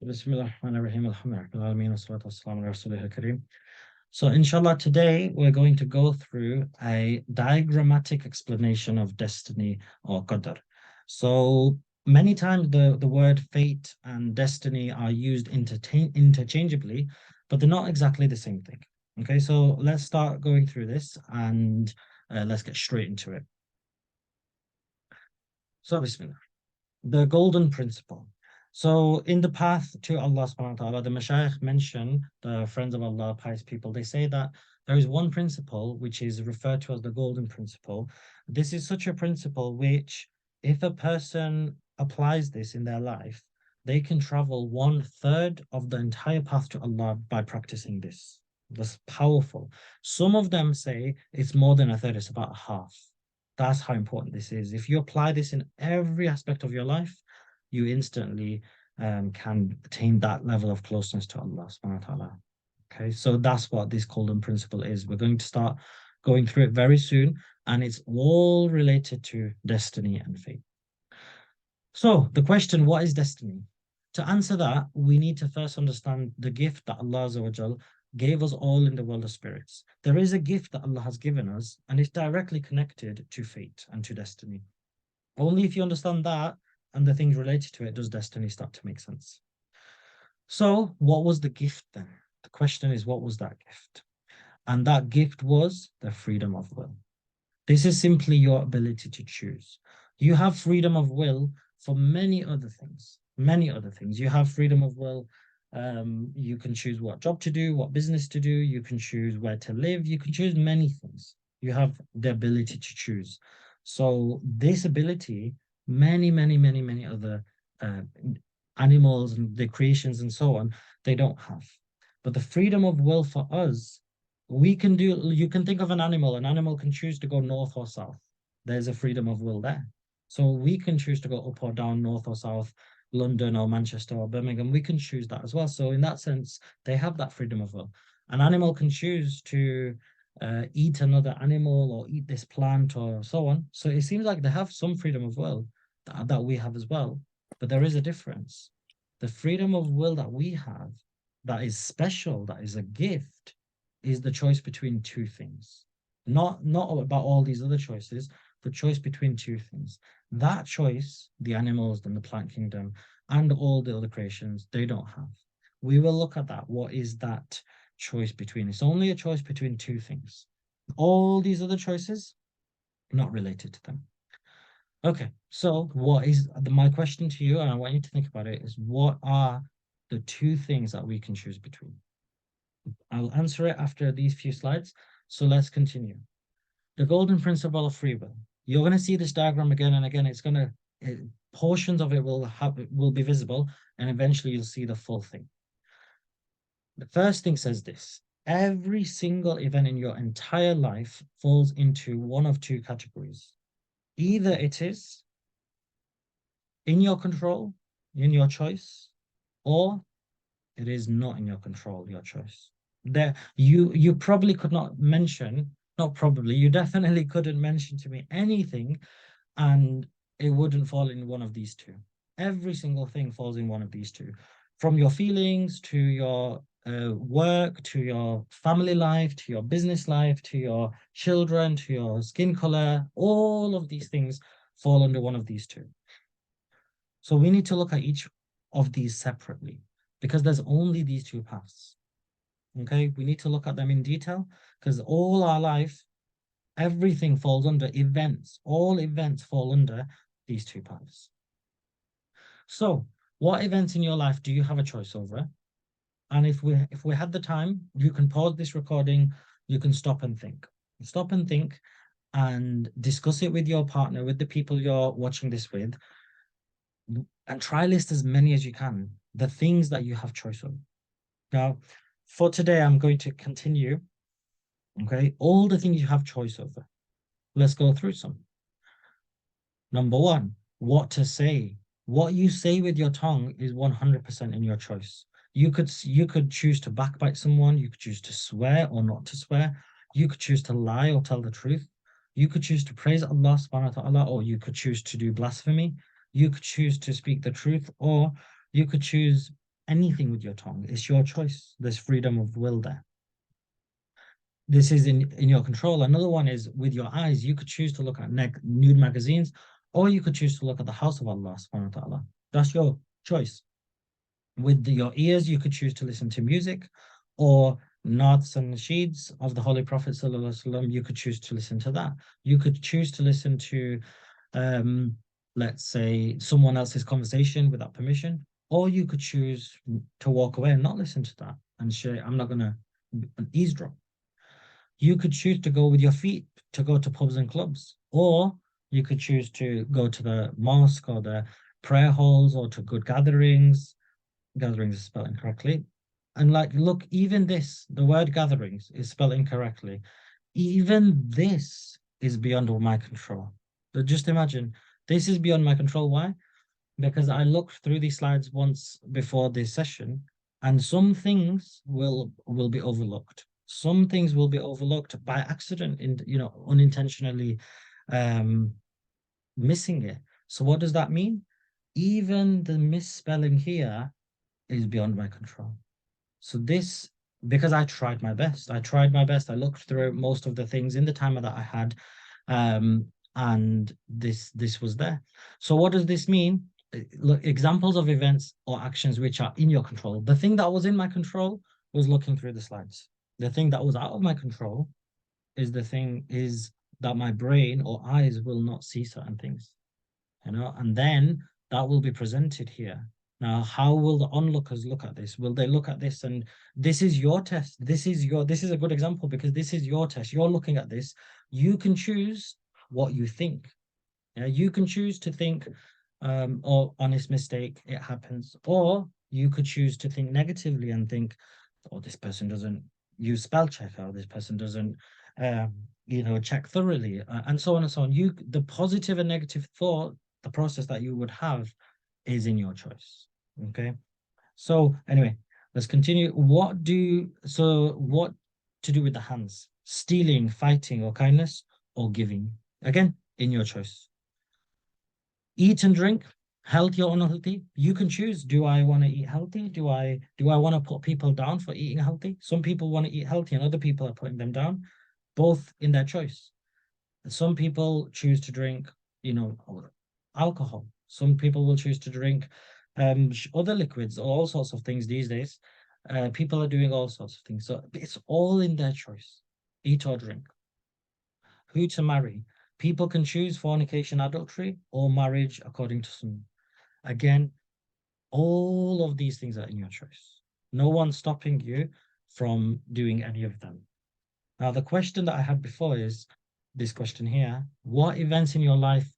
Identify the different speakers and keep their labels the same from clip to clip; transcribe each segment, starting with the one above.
Speaker 1: Bismillah ar-Rahman ar-Rahim, alhamdulillah, wassalatu wassalamu ala rasulih al-kareem. So inshallah today we're going to go through a diagrammatic explanation of destiny or qadr. So many times the word fate and destiny are used interchangeably, but they're not exactly the same thing. Okay, so let's start going through this and let's get straight into it. So Bismillah. The golden principle. So in the path to Allah subhanahu wa ta'ala, the Mashayikh mention, the friends of Allah, pious people, they say that there is one principle which is referred to as the golden principle. This is such a principle which, if a person applies this in their life, they can travel 1/3 of the entire path to Allah by practicing this. That's powerful. Some of them say it's more than a third, it's about half. That's how important this is. If you apply this in every aspect of your life, you instantly can attain that level of closeness to Allah subhanahu wa ta'ala. Okay, so that's what this golden principle is. We're going to start going through it very soon, and it's all related to destiny and fate. So the question, what is destiny? To answer that, we need to first understand the gift that Allah Azza wa Jal gave us all in the world of spirits. There is a gift that Allah has given us, and it's directly connected to fate and to destiny. Only if you understand that and the things related to it does destiny start to make sense. So, what was the gift then? The question is, what was that gift? And that gift was the freedom of will. This is simply your ability to choose. You have freedom of will for many other things. Many other things. You have freedom of will. You can choose what job to do, what business to do. You can choose where to live. You can choose many things. You have the ability to choose. So this ability, many other uh, animals and the creations and so on, they don't have. But the freedom of will for us, we can do, you can think of an animal can choose to go north or south. There's a freedom of will there. So we can choose to go up or down, north or south, London or Manchester or Birmingham. We can choose that as well. So in that sense, they have that freedom of will. An animal can choose to eat another animal or eat this plant or so on. So it seems like they have some freedom of will that we have as well. But there is a difference. The freedom of will that we have, that is special, that is a gift, is the choice between two things. Not about all these other choices, the choice between two things. That choice, the animals and the plant kingdom and all the other creations, they don't have. We will look at that. What is that choice between? It's only a choice between two things. All these other choices, not related to them. Okay, so what is my question to you, and I want you to think about it, is what are the two things that we can choose between? I'll answer it after these few slides. So let's continue. The golden principle of free will. You're going to see this diagram again and again. It's going to portions of it will be visible, and eventually you'll see the full thing. The first thing says this: every single event in your entire life falls into one of two categories. Either it is in your control, in your choice, or it is not in your control, your choice. There, you probably could not mention, not probably, you definitely couldn't mention to me anything, and it wouldn't fall in one of these two. Every single thing falls in one of these two, from your feelings to your work, to your family life, to your business life, to your children, to your skin color. All of these things fall under one of these two. So we need to look at each of these separately because there's only these two paths. Okay, we need to look at them in detail because all our life, everything falls under events. All events fall under these two paths. So, what events in your life do you have a choice over? And if we had the time, you can pause this recording, you can stop and think. Stop and think and discuss it with your partner, with the people you're watching this with, and try list as many as you can, the things that you have choice of. Now, for today, I'm going to continue. Okay, all the things you have choice over. Let's go through some. Number one, what to say. What you say with your tongue is 100% in your choice. You could choose to backbite someone, you could choose to swear or not to swear, you could choose to lie or tell the truth, you could choose to praise Allah subhanahu wa ta'ala, or you could choose to do blasphemy, you could choose to speak the truth, or you could choose anything with your tongue. It's your choice. There's freedom of will there. This is in your control. Another one is with your eyes. You could choose to look at nude magazines, or you could choose to look at the house of Allah subhanahu wa ta'ala. That's your choice. With your ears, you could choose to listen to music, or naats and nasheeds of the Holy Prophet sallallahu alaihi wasallam. You could choose to listen to that. You could choose to listen to, um, let's say, someone else's conversation without permission, or you could choose to walk away and not listen to that and say, I'm not going to eavesdrop. You could choose to go with your feet to go to pubs and clubs, or you could choose to go to the mosque or the prayer halls or to good gatherings. Gatherings is spelled incorrectly. And like, look, even this, the word gatherings is spelled incorrectly. Even this is beyond my control. So just imagine, this is beyond my control. Why? Because I looked through these slides once before this session, and some things will be overlooked. Some things will be overlooked by accident, unintentionally um, missing it. So what does that mean? Even the misspelling here is beyond my control. So this, because I tried my best. I tried my best. I looked through most of the things in the timer that I had, and this was there. So what does this mean? Look, examples of events or actions which are in your control. The thing that was in my control was looking through the slides. The thing that was out of my control is that my brain or eyes will not see certain things, and then that will be presented here. Now, how will the onlookers look at this? Will they look at this and this is your test? This is a good example because this is your test. You're looking at this. You can choose what you think. Yeah, you can choose to think, or honest mistake, it happens. Or you could choose to think negatively and think, oh, this person doesn't use spell check, or this person doesn't check thoroughly, and so on and so on. The positive and negative thought, the process that you would have is in your choice. Okay. So anyway, let's continue. What to do with the hands? Stealing, fighting, or kindness, or giving? Again, in your choice. Eat and drink, healthy or unhealthy. You can choose. Do I want to eat healthy? Do I want to put people down for eating healthy? Some people want to eat healthy and other people are putting them down, both in their choice. Some people choose to drink, alcohol. Some people will choose to drink other liquids, all sorts of things these days. People are doing all sorts of things. So it's all in their choice. Eat or drink. Who to marry. People can choose fornication, adultery, or marriage according to some. Again, all of these things are in your choice. No one's stopping you from doing any of them. Now, the question that I had before is this question here. What events in your life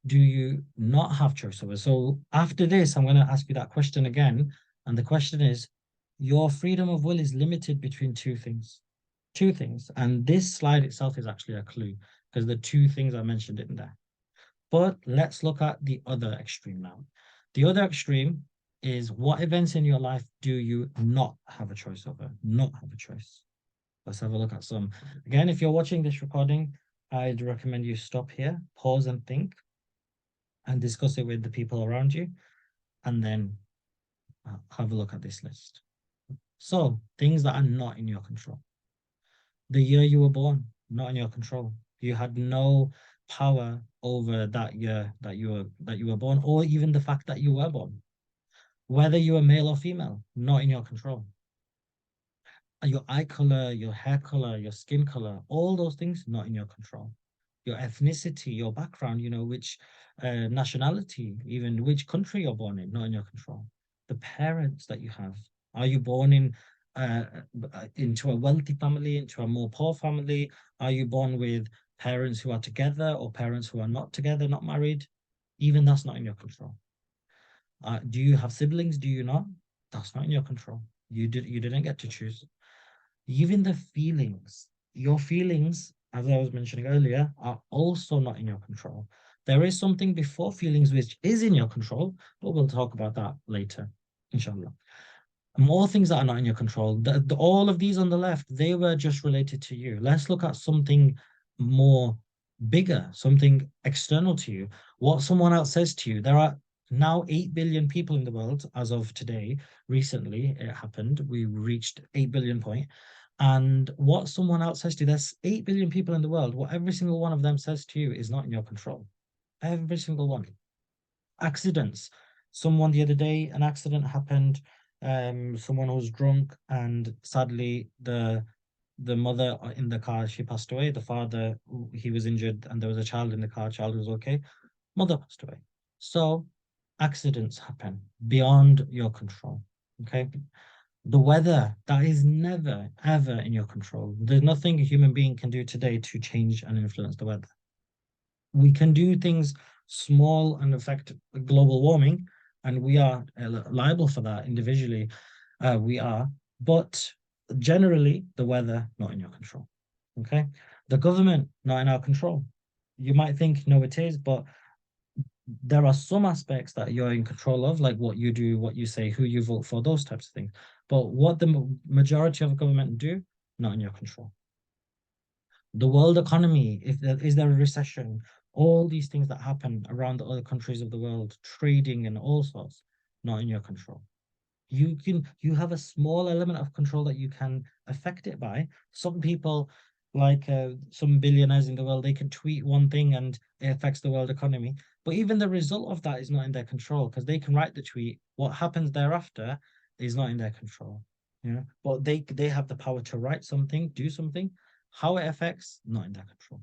Speaker 1: do you not have choice over? So after this, I'm going to ask you that question again. And the question is, your freedom of will is limited between two things. Two things. And this slide itself is actually a clue because the two things I mentioned in there. But let's look at the other extreme now. The other extreme is what events in your life do you not have a choice over? Not have a choice. Let's have a look at some. Again, if you're watching this recording, I'd recommend you stop here, pause and think, and discuss it with the people around you, and then have a look at this list. So, things that are not in your control. The year you were born, not in your control. You had no power over that year that you were born, or even the fact that you were born. Whether you were male or female, not in your control. Your eye color, your hair color, your skin color, all those things not in your control. Your ethnicity, your background, which nationality, even which country you're born in, not in your control. The parents that you have. Are you born into a wealthy family, into a more poor family? Are you born with parents who are together or parents who are not together, not married? Even that's not in your control. Do you have siblings? Do you not? That's not in your control. You didn't get to choose. Even the feelings, your feelings, as I was mentioning earlier, are also not in your control. There is something before feelings which is in your control, but we'll talk about that later, inshallah. More things that are not in your control. All of these on the left, they were just related to you. Let's look at something more bigger, something external to you. What someone else says to you. There are Now 8 billion people in the world, as of today, recently it happened, we reached 8 billion point. And what someone else says to you, there's 8 billion people in the world, what every single one of them says to you is not in your control. Every single one. Accidents. Someone the other day, an accident happened. Someone was drunk, and sadly, the mother in the car, she passed away. The father, he was injured, and there was a child in the car. Child was okay. Mother passed away. So accidents happen beyond your control. Okay. The weather, that is never, ever in your control. There's nothing a human being can do today to change and influence the weather. We can do things small and affect global warming, and we are liable for that individually. We are, but generally, the weather not in your control. Okay, the government not in our control. You might think no, it is, but there are some aspects that you're in control of, like what you do, what you say, who you vote for, those types of things. But what the majority of government do, not in your control. The world economy, if there is there a recession, all these things that happen around the other countries of the world, trading and all sorts, not in your control. You have a small element of control that you can affect it by. Some people, like some billionaires in the world, they can tweet one thing and it affects the world economy. But even the result of that is not in their control because they can write the tweet. What happens thereafter is not in their control. But they have the power to write something, do something. How it affects, not in their control.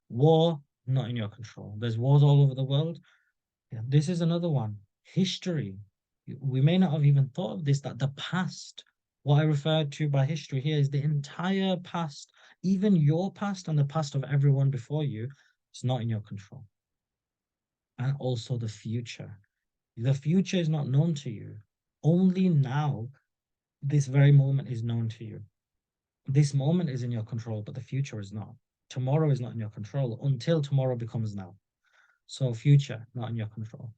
Speaker 1: War, not in your control. There's wars all over the world. Yeah, this is another one. History. We may not have even thought of this, that the past, what I referred to by history here is the entire past, even your past and the past of everyone before you, it's not in your control. And also the future. The future is not known to you. Only now, this very moment is known to you. This moment is in your control, but the future is not. Tomorrow is not in your control until tomorrow becomes now. So future, not in your control.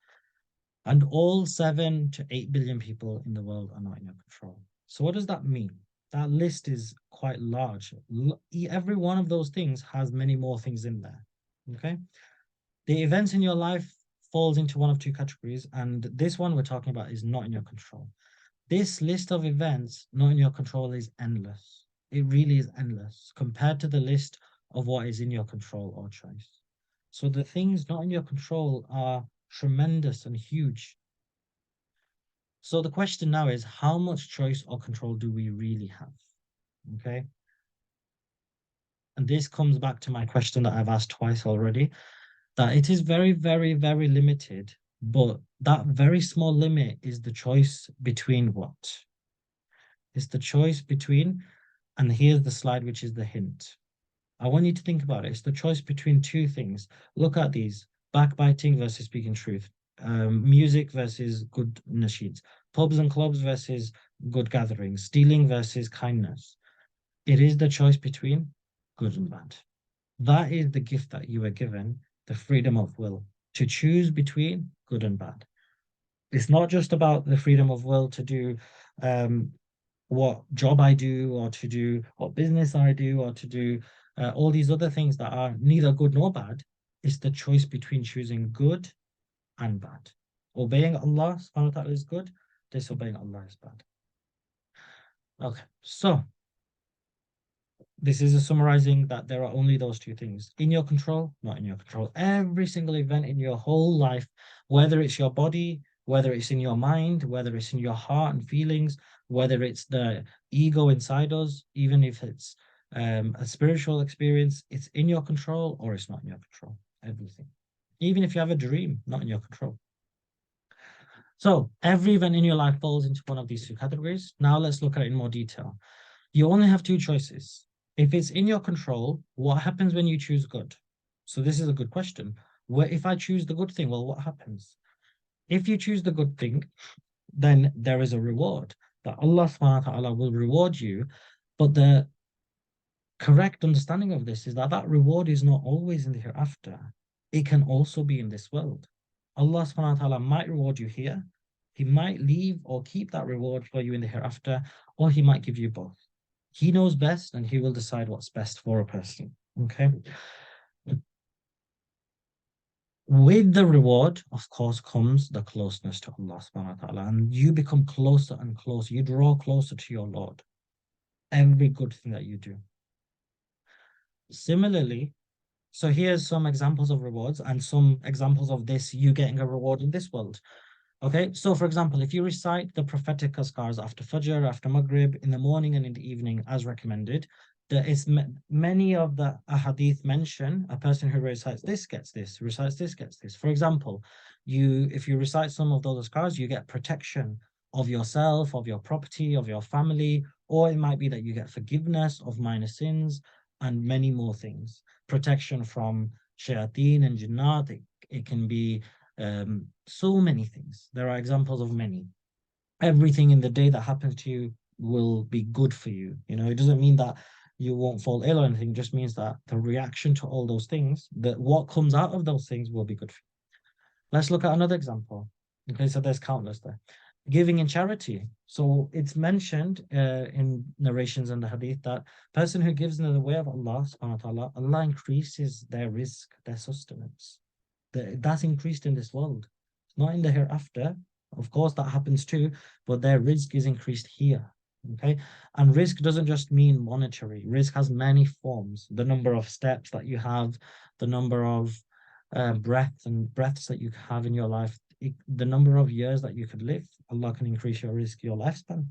Speaker 1: And all 7 to 8 billion people in the world are not in your control. So what does that mean? That list is quite large. Every one of those things has many more things in there. Okay. The events in your life falls into one of two categories, and this one we're talking about is not in your control. This list of events not in your control is endless. It really is endless compared to the list of what is in your control or choice. So the things not in your control are tremendous and huge. So the question now is, how much choice or control do we really have? Okay. And this comes back to my question that I've asked twice already, that it is very, very, very limited, but that very small limit is the choice between what? It's the choice between, and here's the slide, which is the hint. I want you to think about it. It's the choice between two things. Look at these: backbiting versus speaking truth, music versus good nasheeds, pubs and clubs versus good gatherings, stealing versus kindness. It is the choice between good and bad. That is the gift that you were given, the freedom of will to choose between good and bad. It's not just about the freedom of will to do um, what job I do, or to do what business I do, or to do all these other things that are neither good nor bad. It's the choice between choosing good and bad. Obeying Allah subhanahu wa ta'ala is good, disobeying Allah is bad. Okay, so this is a summarizing that there are only those two things in your control, not in your control. Every single event in your whole life, whether it's your body, whether it's in your mind, whether it's in your heart and feelings, whether it's the ego inside us, even if it's a spiritual experience, it's in your control or it's not in your control. Everything. Even if you have a dream, not in your control. So every event in your life falls into one of these two categories. Now let's look at it in more detail. You only have two choices. If it's in your control, what happens when you choose good? So this is a good question. Where if I choose the good thing, well, what happens? If you choose the good thing, then there is a reward that Allah subhanahu wa ta'ala will reward you. But the correct understanding of this is that that reward is not always in the hereafter. It can also be in this world. Allah subhanahu wa ta'ala might reward you here. He might leave or keep that reward for you in the hereafter, or he might give you both. He knows best and he will decide what's best for a person. Okay. With the reward, of course, comes the closeness to Allah subhanahu wa ta'ala, and you become closer and closer. You draw closer to your Lord. Every good thing that you do. Similarly, so here's some examples of rewards and some examples of this, you getting a reward in this world. Okay, so for example, if you recite the prophetic azkars after Fajr, after Maghrib, in the morning and in the evening, as recommended, there is many of the ahadith mention a person who recites this gets this, recites this gets this. For example, if you recite some of those azkars, you get protection of yourself, of your property, of your family, or it might be that you get forgiveness of minor sins and many more things. Protection from shayateen and jinnat. It can be so many things. There are examples of many. Everything in the day that happens to you will be good for you. You know, it doesn't mean that you won't fall ill or anything. It just means that the reaction to all those things, that what comes out of those things will be good for you. Let's look at another example. Okay, so there's countless there. Giving in charity. So it's mentioned in narrations in the hadith that person who gives in the way of Allah subhanahu wa ta'ala, Allah increases their rizq, their sustenance. That's increased in this world, not in the hereafter. Of course, that happens too, but their rizq is increased here. Okay. And rizq doesn't just mean monetary. Rizq has many forms. The number of steps that you have, the number of breaths that you have in your life, the number of years that you could live. Allah can increase your rizq, your lifespan.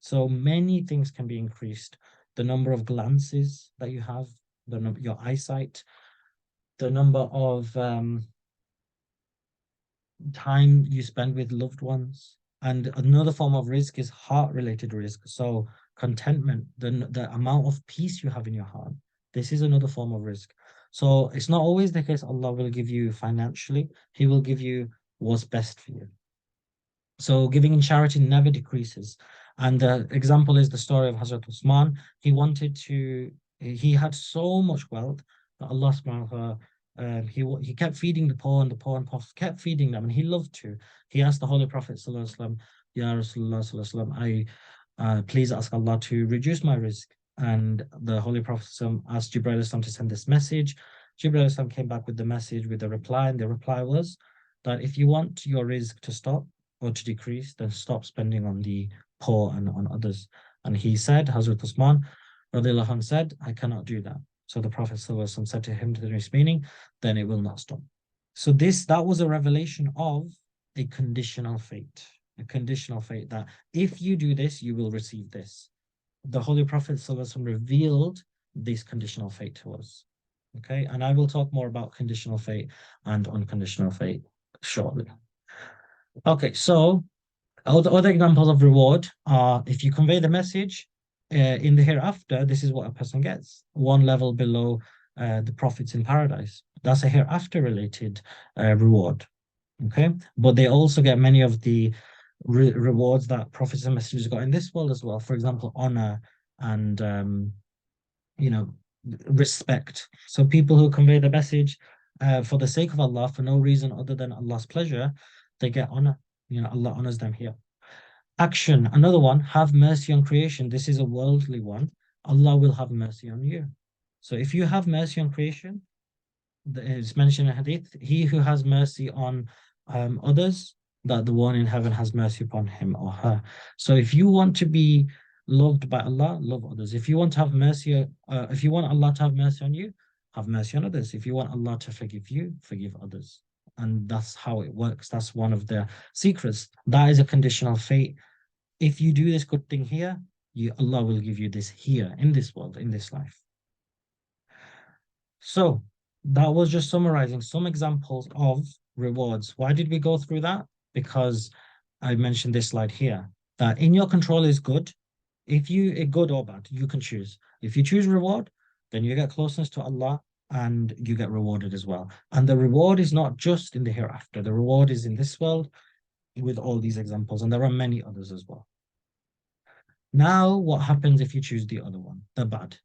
Speaker 1: So many things can be increased. The number of glances that you have, your eyesight, the number of time you spend with loved ones. And another form of rizq is heart-related rizq. So contentment, the amount of peace you have in your heart. This is another form of rizq. So it's not always the case Allah will give you financially. He will give you what's best for you. So giving in charity never decreases. And the example is the story of Hazrat Usman. He had so much wealth that Allah subhanahu wa ta'ala, he kept feeding the poor, and the poor and poor kept feeding them, and he loved to. He asked the Holy Prophet sallallahu alaihi wasallam, Ya Rasulullah sallallahu alaihi wasallam, I please ask Allah to reduce my rizq. And the Holy Prophet asked Jibreel to send this message. Jibreel came back with the message, with the reply, and the reply was that if you want your rizq to stop or to decrease, then stop spending on the poor and on others. And he said, Hazrat Usman radiallahu anh said, I cannot do that. So the Prophet ﷺ said to him, to the next meaning, then it will not stop. So that was a revelation of a conditional fate. A conditional fate that if you do this, you will receive this. The Holy Prophet ﷺ revealed this conditional fate to us. Okay, and I will talk more about conditional fate and unconditional fate shortly. Okay, so other examples of reward are if you convey the message in the hereafter, this is what a person gets, one level below the prophets in paradise. That's a hereafter related reward. Okay, but they also get many of the rewards that prophets and messengers got in this world as well. For example, honor and respect. So people who convey the message for the sake of Allah, for no reason other than Allah's pleasure, they get honor. Allah honors them here. Action, another one, have mercy on creation. This is a worldly one. Allah will have mercy on you. So if you have mercy on creation, it's mentioned in hadith, he who has mercy on others, that the one in heaven has mercy upon him or her. So if you want to be loved by Allah, love others. If you want to have mercy, if you want Allah to have mercy on you, have mercy on others. If you want Allah to forgive you, forgive others. And that's how it works. That's one of the secrets. That is a conditional fate. If you do this good thing here, Allah will give you this here, in this world, in this life. So that was just summarizing some examples of rewards. Why did we go through that? Because I mentioned this slide here, that in your control is good. If you good or bad, you can choose. If you choose reward, then you get closeness to Allah and you get rewarded as well. And the reward is not just in the hereafter. The reward is in this world with all these examples. And there are many others as well. Now, what happens if you choose the other one, the bad?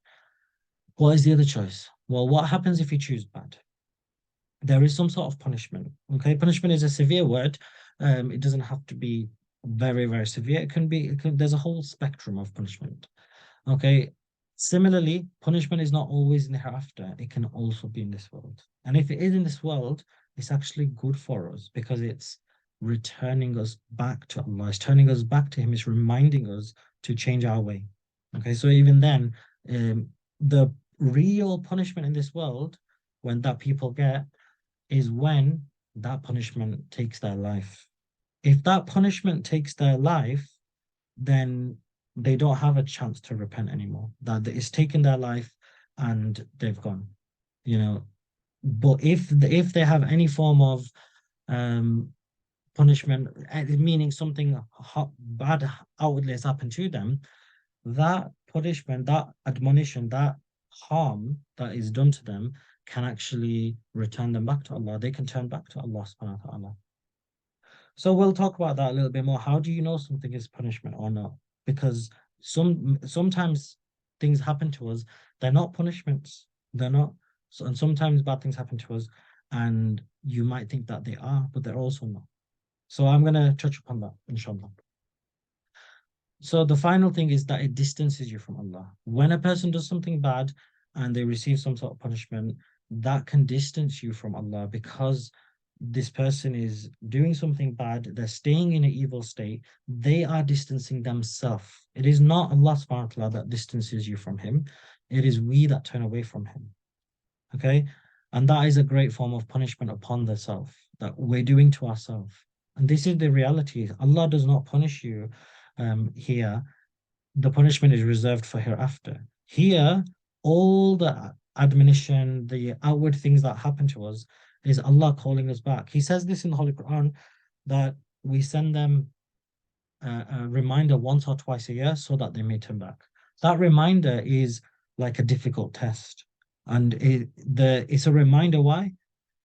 Speaker 1: What is the other choice? Well, what happens if you choose bad? There is some sort of punishment. Okay, punishment is a severe word. It doesn't have to be very, very severe. There's a whole spectrum of punishment. Okay. Similarly, punishment is not always in the hereafter. It can also be in this world. And if it is in this world, it's actually good for us because it's returning us back to Allah. It's turning us back to Him. It's reminding us to change our way. Okay, so even then, the real punishment in this world, when that people get, is when that punishment takes their life. If that punishment takes their life, then they don't have a chance to repent anymore. That it's taken their life and they've gone, you know. But if they have any form of um punishment, meaning something bad outwardly has happened to them, that punishment, that admonition, that harm that is done to them can actually return them back to Allah. They can turn back to Allah subhanahu wa ta'ala. So we'll talk about that a little bit more. How do you know something is punishment or not? Because sometimes things happen to us, they're not punishments. They're not. So, and sometimes bad things happen to us, and you might think that they are, but they're also not. So I'm gonna touch upon that, inshallah. So the final thing is that it distances you from Allah. When a person does something bad and they receive some sort of punishment, that can distance you from Allah because this person is doing something bad, they're staying in an evil state, they are distancing themselves. It is not Allah subhanahu wa ta'ala that distances you from Him, it is we that turn away from Him. Okay? And that is a great form of punishment upon the self that we're doing to ourselves. And this is the reality. Allah does not punish you here. The punishment is reserved for hereafter. Here, all the admonition, the outward things that happen to us is Allah calling us back. He says this in the Holy Quran that we send them a reminder once or twice a year so that they may turn back. That reminder is like a difficult test. And it's a reminder why?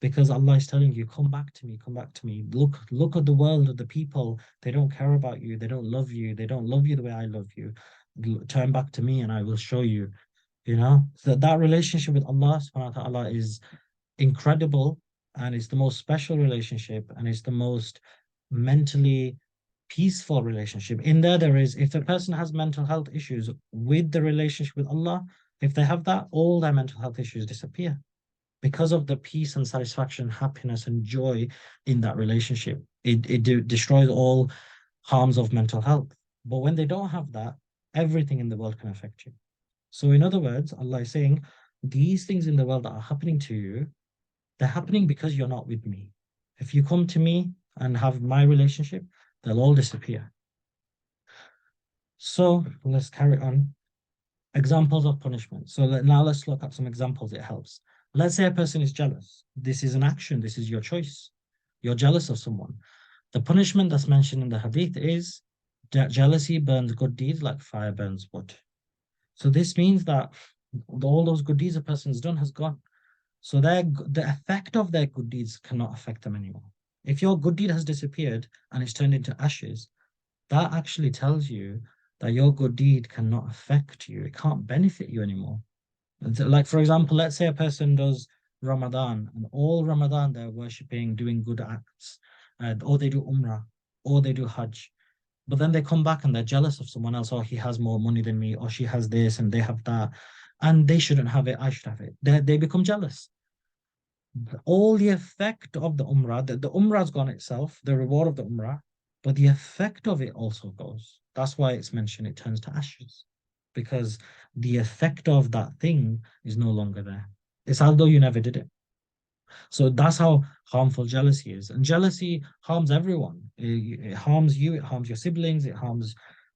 Speaker 1: Because Allah is telling you, come back to me, come back to me. Look at the world of the people. They don't care about you, they don't love you, they don't love you the way I love you. Turn back to me and I will show you. So that relationship with Allah subhanahu wa ta'ala is incredible, and it's the most special relationship, and it's the most mentally peaceful relationship. In there is, if a person has mental health issues with the relationship with Allah, if they have that, all their mental health issues disappear because of the peace and satisfaction, happiness and joy in that relationship. It destroys all harms of mental health. But when they don't have that, everything in the world can affect you. So in other words, Allah is saying, these things in the world that are happening to you, they're happening because you're not with me. If you come to me and have my relationship, they'll all disappear. So let's carry on. Examples of punishment. So now let's look at some examples. It helps. Let's say a person is jealous. This is an action. This is your choice. You're jealous of someone. The punishment that's mentioned in the hadith is that jealousy burns good deeds like fire burns wood. So this means that all those good deeds a person's done has gone. So the effect of their good deeds cannot affect them anymore. If your good deed has disappeared and it's turned into ashes, that actually tells you that your good deed cannot affect you. It can't benefit you anymore. Like, for example, let's say a person does Ramadan and all Ramadan they're worshipping, doing good acts, or they do Umrah, or they do Hajj. But then they come back and they're jealous of someone else, or he has more money than me, or she has this and they have that, and they shouldn't have it, I should have it. They become jealous. All the effect of the Umrah, the Umrah's gone itself, the reward of the Umrah, but the effect of it also goes. That's why it's mentioned it turns to ashes, because the effect of that thing is no longer there. It's as though you never did it. So that's how harmful jealousy is. And jealousy harms everyone. It harms you, it harms your siblings, it harms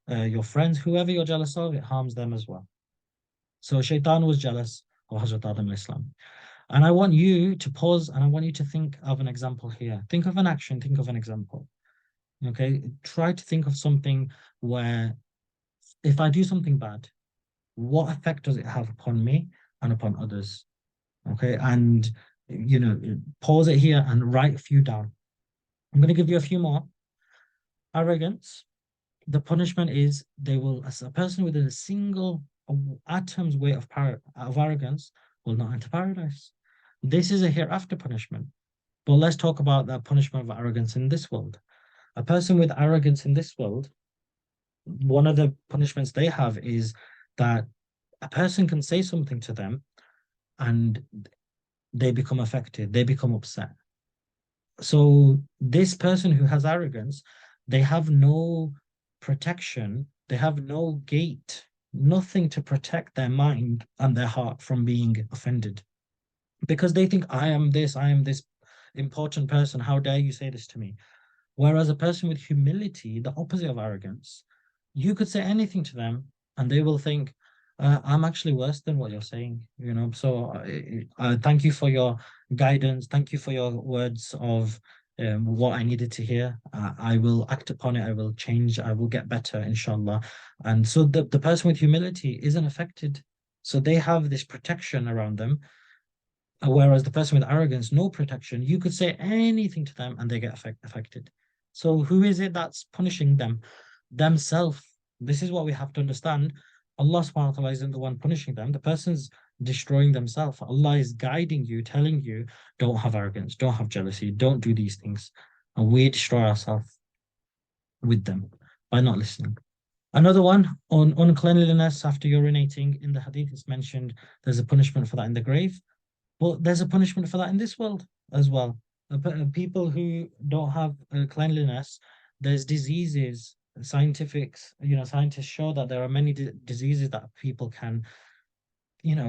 Speaker 1: your friends, whoever you're jealous of, it harms them as well. So Shaitan was jealous of Hazrat Adam Islam. And I want you to pause and I want you to think of an example here. Think of an action, think of an example. Okay, try to think of something where if I do something bad, what effect does it have upon me and upon others? Okay, and pause it here and write a few down. I'm going to give you a few more. Arrogance. The punishment is as a person with a single atom's weight of arrogance will not enter paradise. This is a hereafter punishment. But let's talk about that punishment of arrogance in this world. A person with arrogance in this world, one of the punishments they have is that a person can say something to them and they become affected, they become upset. So this person who has arrogance, they have no protection, they have no gate, nothing to protect their mind and their heart from being offended. Because they think, I am this important person. How dare you say this to me? Whereas a person with humility, the opposite of arrogance, you could say anything to them and they will think, I'm actually worse than what you're saying, you know. So thank you for your guidance. Thank you for your words of what I needed to hear. I will act upon it. I will change. I will get better, inshallah. And so the person with humility isn't affected. So they have this protection around them. Whereas the person with arrogance, no protection, you could say anything to them and they get affected. So who is it that's punishing them? Themselves. This is what we have to understand. Allah subhanahu wa ta'ala isn't the one punishing them. The person's destroying themselves. Allah is guiding you, telling you, don't have arrogance, don't have jealousy, don't do these things. And we destroy ourselves with them by not listening. Another one on uncleanliness after urinating. In the hadith, it's mentioned there's a punishment for that in the grave. But there's a punishment for that in this world as well. People who don't have cleanliness, there's diseases. Scientists show that there are many diseases that people can,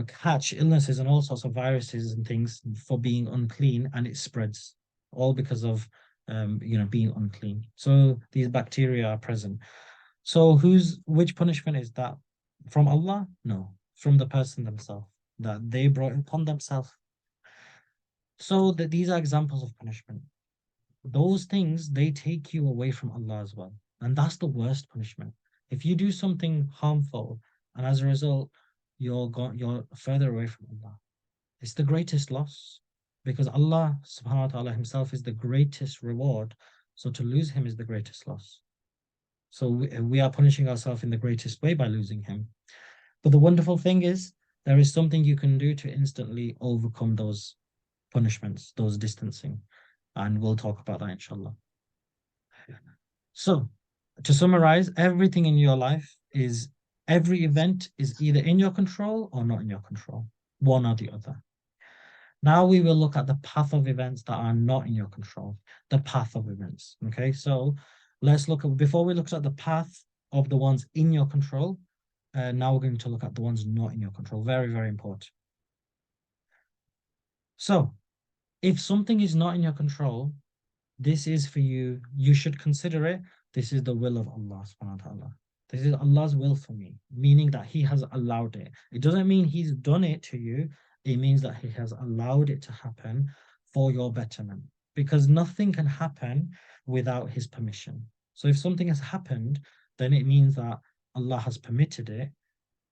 Speaker 1: catch illnesses and all sorts of viruses and things for being unclean, and it spreads all because of, being unclean. So these bacteria are present. So which punishment is that? From Allah? No, from the person themselves that they brought upon themselves. So that these are examples of punishment. Those things, they take you away from Allah as well. And that's the worst punishment. If you do something harmful and as a result, you're further away from Allah. It's the greatest loss because Allah subhanahu wa ta'ala himself is the greatest reward. So to lose him is the greatest loss. So we are punishing ourselves in the greatest way by losing him. But the wonderful thing is there is something you can do to instantly overcome those punishments, those distancing. And we'll talk about that, inshallah. So, to summarize, everything in your life every event is either in your control or not in your control, one or the other. Now we will look at the path of events that are not in your control, the path of events. Okay, so before we looked at the path of the ones in your control, now we're going to look at the ones not in your control. Very, very important. So, if something is not in your control, this is for you. You should consider it. This is the will of Allah subhanahu wa ta'ala. This is Allah's will for me, meaning that He has allowed it. It doesn't mean He's done it to you. It means that He has allowed it to happen for your betterment. Because nothing can happen without His permission. So if something has happened, then it means that Allah has permitted it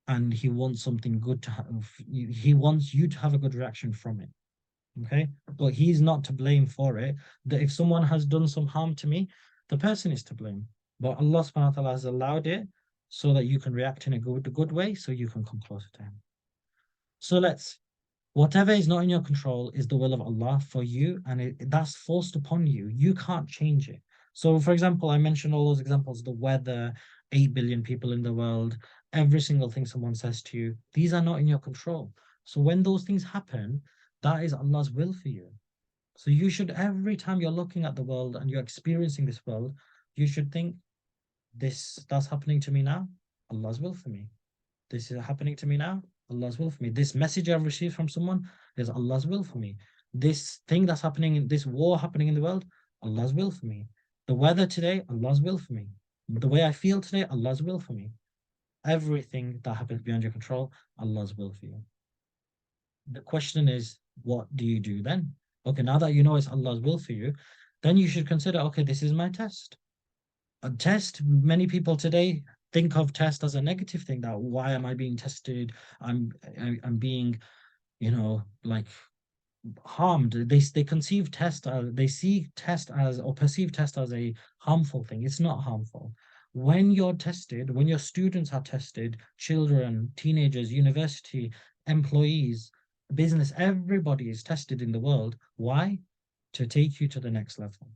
Speaker 1: and He wants something good to happen. He wants you to have a good reaction from it. Okay, but he's not to blame for it. That if someone has done some harm to me, the person is to blame. But Allah subhanahu wa ta'ala has allowed it so that you can react in a good way, so you can come closer to him. So whatever is not in your control is the will of Allah for you, and that's forced upon you. You can't change it. So, for example, I mentioned all those examples, the weather, 8 billion people in the world, every single thing someone says to you, these are not in your control. So when those things happen, that is Allah's will for you. So you should, every time you're looking at the world and you're experiencing this world, you should think, that's happening to me now, Allah's will for me. This is happening to me now, Allah's will for me. This message I've received from someone is Allah's will for me. This thing that's happening, this war happening in the world, Allah's will for me. The weather today, Allah's will for me. The way I feel today, Allah's will for me. Everything that happens beyond your control, Allah's will for you. The question is, what do you do then? Okay, now that you know it's Allah's will for you, then you should consider, okay, this is my test. A test, many people today think of test as a negative thing, that why am I being tested? I'm being, like harmed. They conceive test, they see test as, or perceive test as a harmful thing. It's not harmful. When you're tested, when your students are tested, children, teenagers, university employees, business, everybody is tested in the world. Why? To take you to the next level.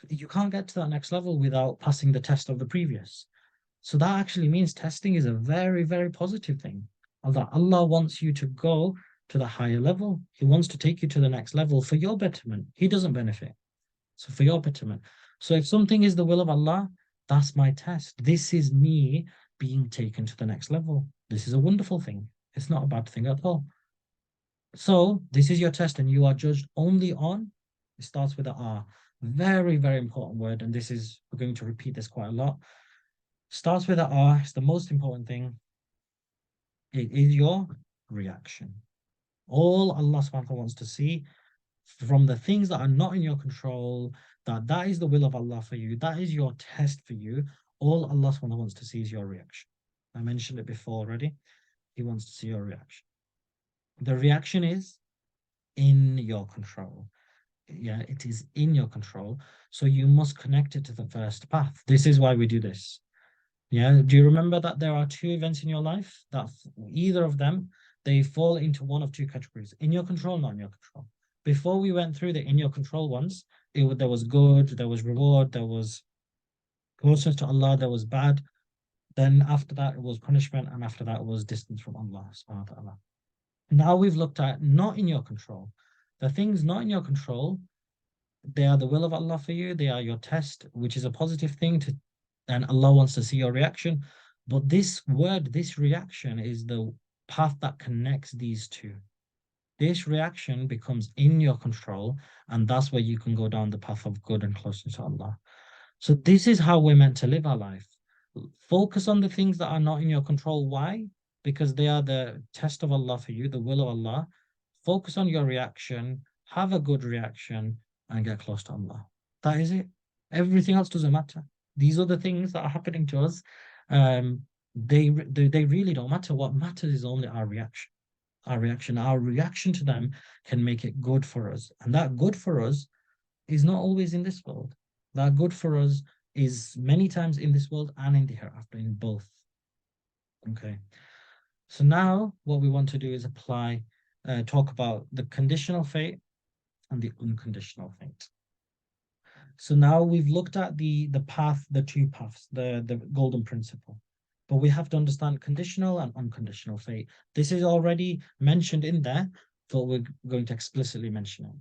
Speaker 1: You can't get to that next level without passing the test of the previous. So that actually means testing is a very, very positive thing. Allah wants you to go to the higher level. He wants to take you to the next level for your betterment. He doesn't benefit. So for your betterment. So if something is the will of Allah, that's my test. This is me being taken to the next level. This is a wonderful thing. It's not a bad thing at all. So this is your test, and you are judged only on. It starts with a R. Very, very important word, and this is we're going to repeat this quite a lot. Starts with a R. It's the most important thing. It is your reaction. All Allah subhanahu wa ta'ala wants to see from the things that are not in your control, that is the will of Allah for you, that is your test for you. All Allah subhanahu wa ta'ala wants to see is your reaction. I mentioned it before already. He wants to see your reaction. The reaction is in your control. Yeah, it is in your control. So you must connect it to the first path. This is why we do this. Yeah. Do you remember that there are two events in your life that either of them, they fall into one of two categories: in your control, not in your control? Before we went through the in your control ones, there was good, there was reward, there was closeness to Allah, there was bad. Then after that, it was punishment, and after that, it was distance from Allah subhanahu wa ta'ala. Now we've looked at not in your control. The things not in your control, they are the will of Allah for you. They are your test, which is a positive thing to, and Allah wants to see your reaction. But this word, this reaction is the path that connects these two. This reaction becomes in your control, and that's where you can go down the path of good and closeness to Allah. So this is how we're meant to live our life. Focus on the things that are not in your control. Why? Because they are the test of Allah for you, the will of Allah. Focus on your reaction, have a good reaction, and get close to Allah. That is it. Everything else doesn't matter. These other things that are happening to us, they really don't matter. What matters is only our reaction. Our reaction to them can make it good for us. And that good for us is not always in this world. That good for us is many times in this world and in the hereafter, in both. Okay. So now what we want to do is talk about the conditional fate and the unconditional fate. So now we've looked at the path, the two paths, the golden principle. But we have to understand conditional and unconditional fate. This is already mentioned in there, but we're going to explicitly mention it.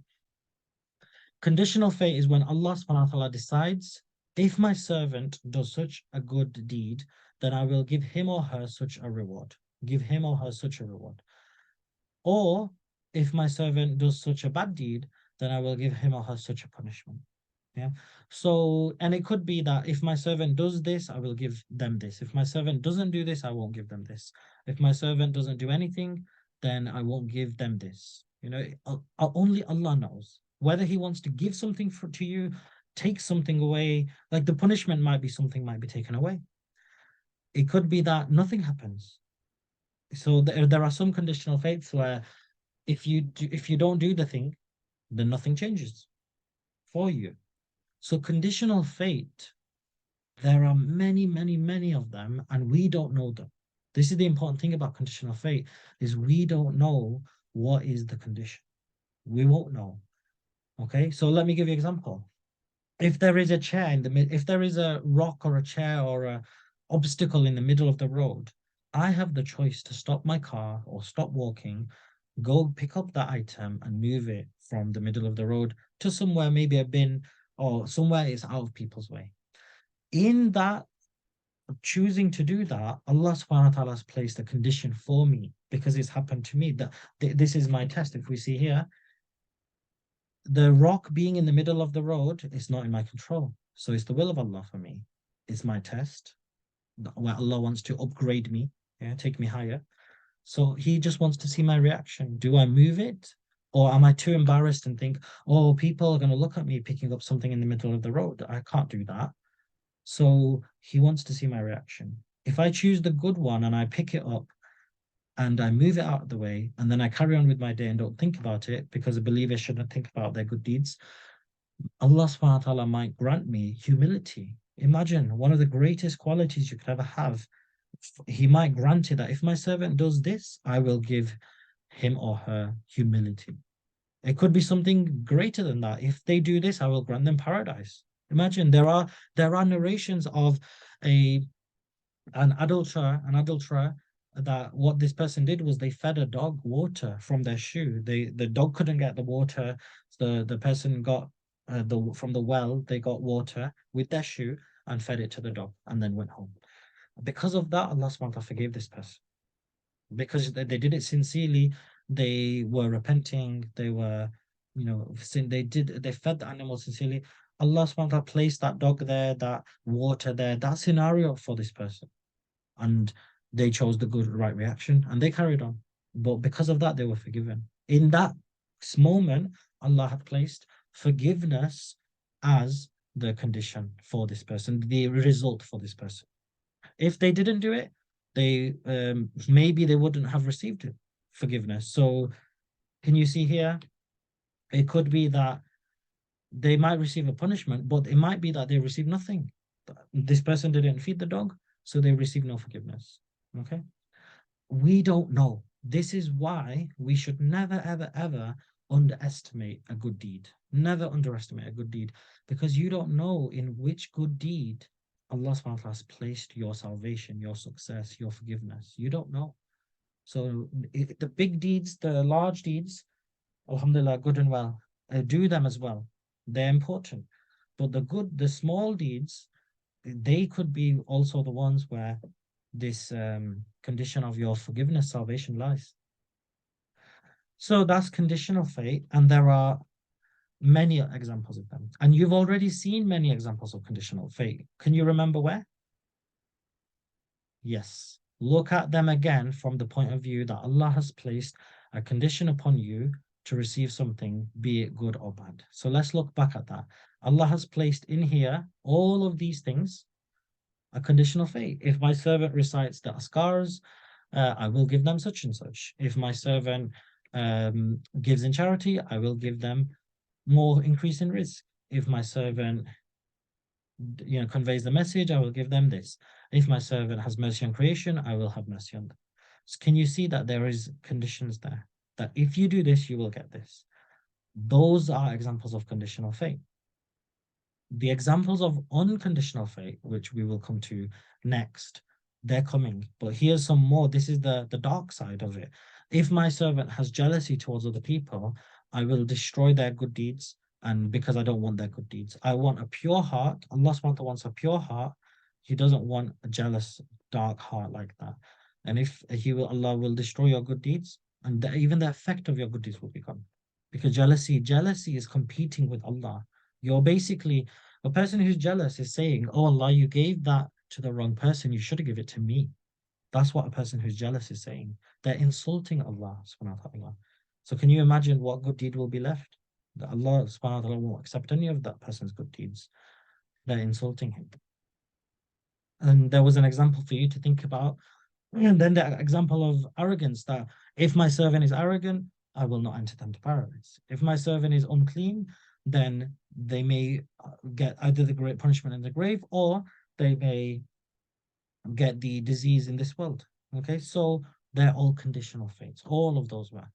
Speaker 1: Conditional fate is when Allah subhanahu wa ta'ala decides, if my servant does such a good deed, then I will give him or her such a reward. Give him or her such a reward. Or if my servant does such a bad deed, then I will give him or her such a punishment. Yeah. So, and it could be that if my servant does this, I will give them this. If my servant doesn't do this, I won't give them this. If my servant doesn't do anything, then I won't give them this. You know, only Allah knows whether He wants to give something to you, take something away. Like the punishment might be something might be taken away. It could be that nothing happens. So there are some conditional fates where if you don't do the thing, then nothing changes for you. So conditional fate, there are many, many, many of them, and we don't know them. This is the important thing about conditional fate, is we don't know what is the condition. We won't know. Okay, so let me give you an example. If there is a chair in the mid, if there is a rock or a chair or a obstacle in the middle of the road, I have the choice to stop my car or stop walking, go pick up that item and move it from the middle of the road to somewhere, maybe a bin or somewhere it's out of people's way. In that choosing to do that, Allah subhanahu wa ta'ala has placed a condition for me because it's happened to me. That this is my test. If we see here, the rock being in the middle of the road is not in my control. So it's the will of Allah for me. It's my test where Allah wants to upgrade me, yeah, take me higher. So He just wants to see my reaction. Do I move it? Or am I too embarrassed and think, oh, people are going to look at me picking up something in the middle of the road? I can't do that. So He wants to see my reaction. If I choose the good one and I pick it up and I move it out of the way, and then I carry on with my day and don't think about it, because a believer shouldn't think about their good deeds, Allah subhanahu wa ta'ala might grant me humility. Imagine one of the greatest qualities you could ever have. He might grant it that if my servant does this, I will give him or her humility. It could be something greater than that. If they do this, I will grant them paradise. Imagine there are narrations of an adulterer that what this person did was they fed a dog water from their shoe. The dog couldn't get the water. The person got from the well, they got water with their shoe and fed it to the dog and then went home. Because of that, Allah subhanahu wa ta'ala forgave this person. Because they did it sincerely, they were repenting, they were, they fed the animal sincerely. Allah subhanahu wa ta'ala placed that dog there, that water there, that scenario for this person. And they chose the good, right reaction and they carried on. But because of that, they were forgiven. In that moment, Allah had placed forgiveness as the condition for this person, the result for this person. If they didn't do it, they maybe they wouldn't have received forgiveness. So can you see here? It could be that they might receive a punishment, but it might be that they receive nothing. This person didn't feed the dog, so they receive no forgiveness. Okay. We don't know. This is why we should never, ever, ever underestimate a good deed. Never underestimate a good deed, because you don't know in which good deed Allah subhanahu wa ta'ala has placed your salvation, your success, your forgiveness. You don't know. So the big deeds, the large deeds, alhamdulillah, good and well, do them as well. They're important. But the small deeds, they could be also the ones where this condition of your forgiveness, salvation lies. So that's conditional fate, and there are many examples of them. And you've already seen many examples of conditional fate. Can you remember where? Yes. Look at them again from the point of view that Allah has placed a condition upon you to receive something, be it good or bad. So let's look back at that. Allah has placed in here all of these things, a conditional fate. If my servant recites the askars, I will give them such and such. If my servant gives in charity, I will give them more increase in risk. If my servant conveys the message, I will give them this. If my servant has mercy on creation, I will have mercy on them. So can you see that there is conditions there? That if you do this, you will get this. Those are examples of conditional fate. The examples of unconditional fate, which we will come to next, they're coming. But here's some more. This is the dark side of it. If my servant has jealousy towards other people, I will destroy their good deeds. And because I don't want their good deeds, I want a pure heart. Allah subhanahu wa ta'ala wants a pure heart. He doesn't want a jealous, dark heart like that. And if Allah will destroy your good deeds, and even the effect of your good deeds will be gone. Because jealousy is competing with Allah. You're basically, a person who's jealous is saying, oh Allah, you gave that to the wrong person. You should have given it to me. That's what a person who's jealous is saying. They're insulting Allah subhanahu wa ta'ala. So can you imagine what good deed will be left? That Allah subhanahu wa ta'ala won't accept any of that person's good deeds. They're insulting him. And there was an example for you to think about. And then the example of arrogance, that if my servant is arrogant, I will not enter them to paradise. If my servant is unclean, then they may get either the great punishment in the grave, or they may get the disease in this world. Okay, so they're all conditional fates. All of those were.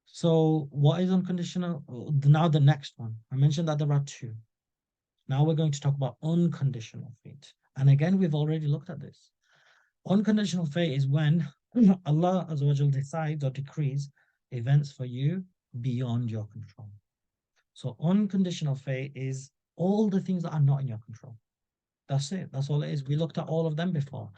Speaker 1: So what is unconditional? Now the next one. I mentioned that there are two. Now we're going to talk about unconditional fate. And again, we've already looked at this. Unconditional fate is when Allah Azza wa Jal decides or decrees events for you beyond your control. So unconditional fate is all the things that are not in your control. That's it. That's all it is. We looked at all of them before.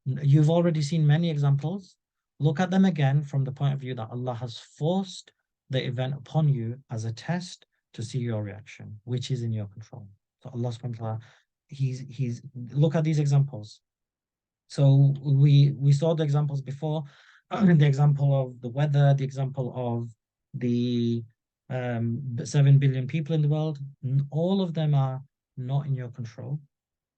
Speaker 1: You've already seen many examples. Look at them again from the point of view that Allah has forced the event upon you as a test to see your reaction, which is in your control. So Allah subhanahu wa ta'ala, he's look at these examples. So we saw the examples before, the example of the weather, the example of the 7 billion people in the world. All of them are not in your control.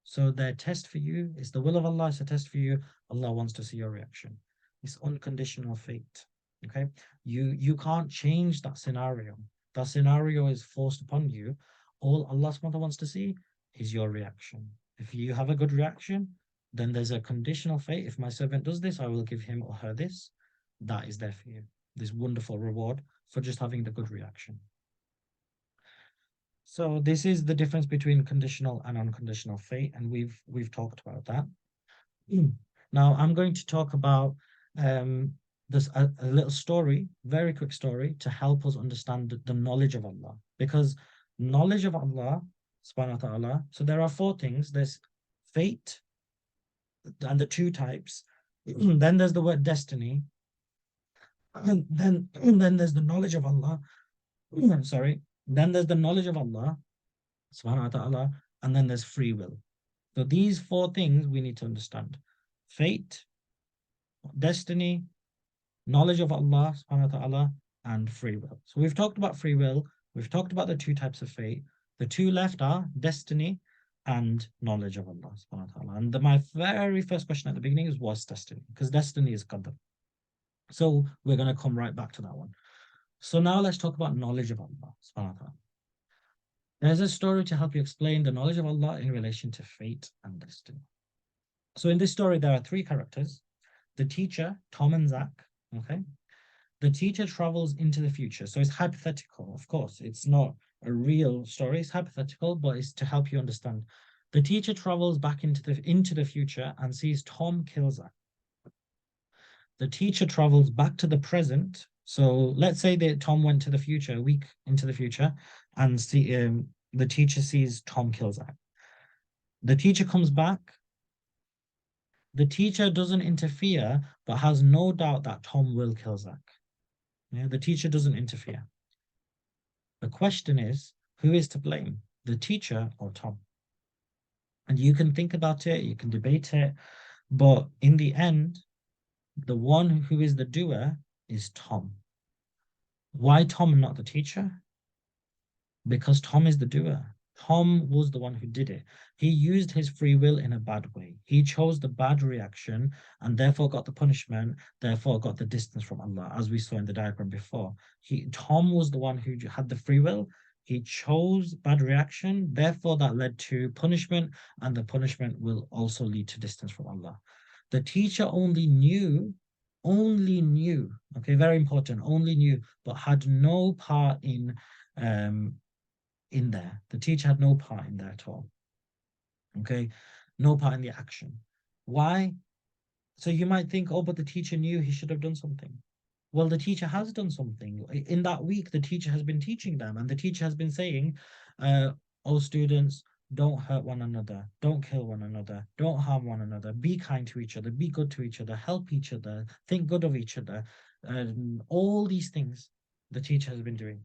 Speaker 1: So their test for you is the will of Allah. It's a test for you. Allah wants to see your reaction. It's unconditional fate. Okay, you can't change that scenario. That scenario is forced upon you. All Allah subhanahu wa ta'ala wants to see is your reaction. If you have a good reaction, then there's a conditional fate. If my servant does this, I will give him or her this. That is there for you. This wonderful reward for just having the good reaction. So this is the difference between conditional and unconditional fate, and we've talked about that. Now I'm going to talk about There's a little story, very quick story, to help us understand the knowledge of Allah. Because knowledge of Allah, subhanahu wa ta'ala, so there are four things. There's fate and the two types. Then there's the word destiny. And then there's the knowledge of Allah. Sorry. Then there's the knowledge of Allah, subhanahu wa ta'ala, and then there's free will. So these four things we need to understand. Fate, destiny, knowledge of Allah subhanahu wa ta'ala, and free will. So we've talked about free will, we've talked about the two types of fate. The two left are destiny and knowledge of Allah subhanahu wa ta'ala. And my very first question at the beginning is was destiny, because destiny is qadr. So we're going to come right back to that one. So now let's talk about knowledge of Allah subhanahu wa ta'ala. There's a story to help you explain the knowledge of Allah in relation to fate and destiny. So in this story, there are three characters: the teacher, Tom and Zach. Okay. The teacher travels into the future. So it's hypothetical, of course. It's not a real story, it's hypothetical, but it's to help you understand. The teacher travels back into the future and sees Tom kill Zach. The teacher travels back to the present. So let's say that Tom went to the future, a week into the future, and the teacher sees Tom kill Zach. The teacher comes back. The teacher doesn't interfere, but has no doubt that Tom will kill Zach. Yeah, the teacher doesn't interfere. The question is, who is to blame, the teacher or Tom? And you can think about it, you can debate it, but in the end, the one who is the doer is Tom. Why Tom and not the teacher? Because Tom is the doer. Tom was the one who did it. He used his free will in a bad way. He chose the bad reaction and therefore got the punishment, therefore got the distance from Allah, as we saw in the diagram before. Tom was the one who had the free will. He chose bad reaction, therefore that led to punishment, and the punishment will also lead to distance from Allah. The teacher only knew, okay, very important, only knew, but had no part in there. The teacher had no part in there at all. Okay, no part in the action. Why? So you might think, oh, but the teacher knew he should have done something. Well, the teacher has done something. In that week, the teacher has been teaching them, and the teacher has been saying, oh, students, don't hurt one another, don't kill one another, don't harm one another, be kind to each other, be good to each other, help each other, think good of each other. All these things the teacher has been doing.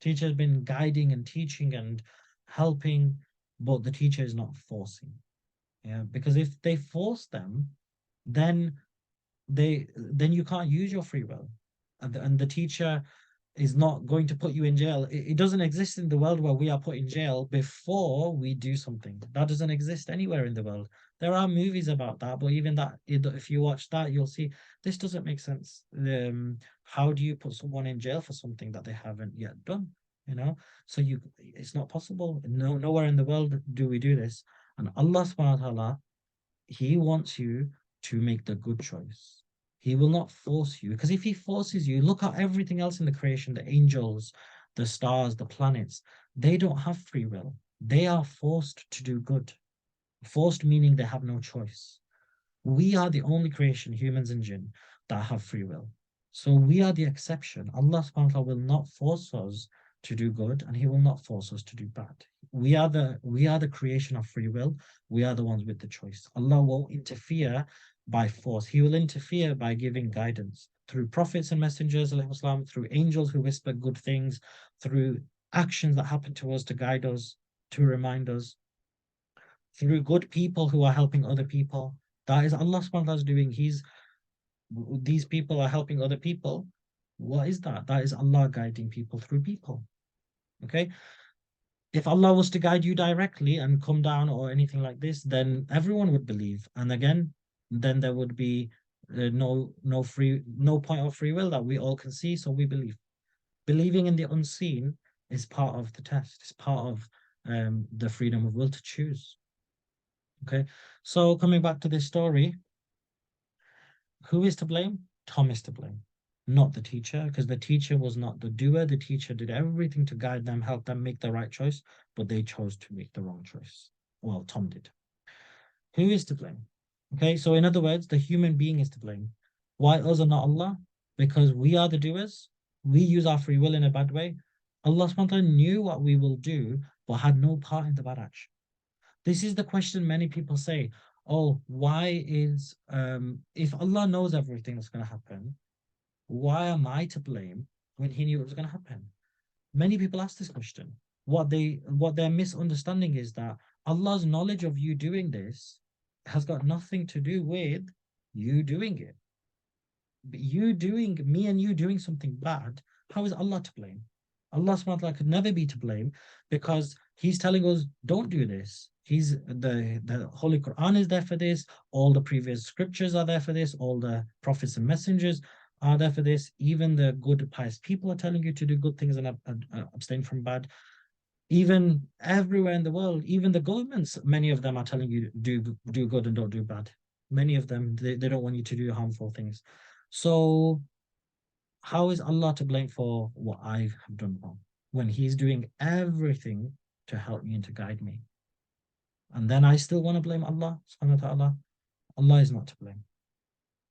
Speaker 1: Teacher has been guiding and teaching and helping, but the teacher is not forcing. Yeah, because if they force them, then you can't use your free will, and the teacher is not going to put you in jail. It doesn't exist in the world where we are put in jail before we do something. That doesn't exist anywhere in the world. There are movies about that, but even that, if you watch that, you'll see this doesn't make sense. How do you put someone in jail for something that they haven't yet done? So it's not possible. Nowhere in the world do we do this. And Allah subhanahu wa ta'ala, He wants you to make the good choice. He will not force you, because if he forces you, look at everything else in the creation, the angels, the stars, the planets, they don't have free will. They are forced to do good. Forced meaning they have no choice. We are the only creation, humans and jinn, that have free will. So we are the exception. Allah subhanahu wa ta'ala will not force us to do good, and He will not force us to do bad. We are the creation of free will. We are the ones with the choice. Allah won't interfere by force. He will interfere by giving guidance through prophets and messengers, through angels who whisper good things, through actions that happen to us to guide us, to remind us, through good people who are helping other people. That is Allah subhanahu wa ta'ala doing. These people are helping other people. What is that? That is Allah guiding people through people. Okay. If Allah was to guide you directly and come down or anything like this, then everyone would believe. And again, then there would be no point of free will that we all can see. So we believe. Believing in the unseen is part of the test. It's part of the freedom of will to choose. Okay. So coming back to this story, who is to blame? Tom is to blame, not the teacher, because the teacher was not the doer. The teacher did everything to guide them, help them make the right choice, but they chose to make the wrong choice. Well, Tom did. Who is to blame? Okay, so in other words, the human being is to blame. Why us and not Allah? because we are the doers. We use our free will in a bad way. Allah subhanahu wa ta'ala knew what we will do, but had no part in the bad action. This is the question many people say, oh, why is if Allah knows everything that's going to happen, why am I to blame when he knew it was going to happen? Many people ask this question. What their misunderstanding is that Allah's knowledge of you doing this has got nothing to do with you doing it. But me and you doing something bad, how is Allah to blame? Allah subhanahu wa ta'ala could never be to blame because He's telling us, don't do this. The Holy Quran is there for this, all the previous scriptures are there for this, all the prophets and messengers are there for this, even the good pious people are telling you to do good things and abstain from bad. Even everywhere in the world, even the governments, many of them are telling you do good and don't do bad. Many of them, they don't want you to do harmful things. So how is Allah to blame for what I have done wrong when He's doing everything to help me and to guide me? And then I still want to blame Allah subhanahu wa ta'ala. Allah is not to blame.